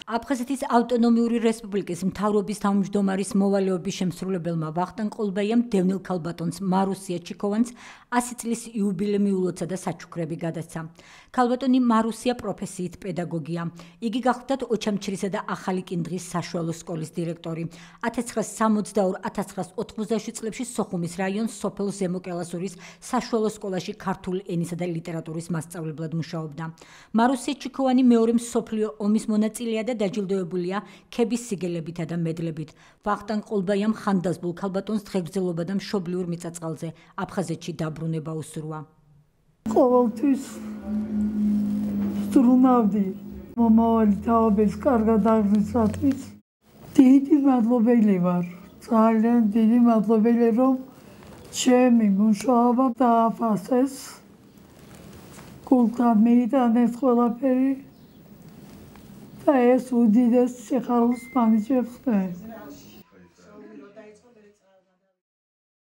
აფხაზეთის ავტონომიური რესპუბლიკის მთავრობის თავმჯდომარის მოვალეობის შემსრულებელმა ვახტანგ ყოლბაიამ დევნილ ქალბატონს მარუსია ჩიქოვანს 100 წლის იუბილე მიულოცა და საჩუქრები გადასცა. ქალბატონი მარუსია პროფესიით პედაგოგია. იგი გახლდათ ოჩამჩირისა და ახალი კინდღის საშუალო სკოლის დირექტორი. 1962-1987 წლებში სოხუმის რაიონის სოფელ ზემო კელასურის საშუალო სკოლაში ქართული ენისა და ლიტერატურის მასწავლებლად მუშაობდა. მარუსია ჩიქოვანი მეორე მსოფლიო ომის მონაწილეა და დაჯილდოებულია ქების სიგელებითა და მედლებით. ვახტანგ ყოლბაიამ ხანდაზმულ ქალბატონს დღეგრძელობა და მშობლიურ მიწა-წყალზე აფხაზეთში დაბრუნება უსურვა. ყოველთვის ვსტრუნავდი მომავალი თაობის კარგად აღზრდისათვის. დიდი მადლობელი ვარ, ძალიან დიდი მადლობელი, რომ ჩემი მუშაობა დააფასეს, გულთან მიიტანეს ყველაფერი. და ეს უდიდეს სიხარულს მანიჭებს მე.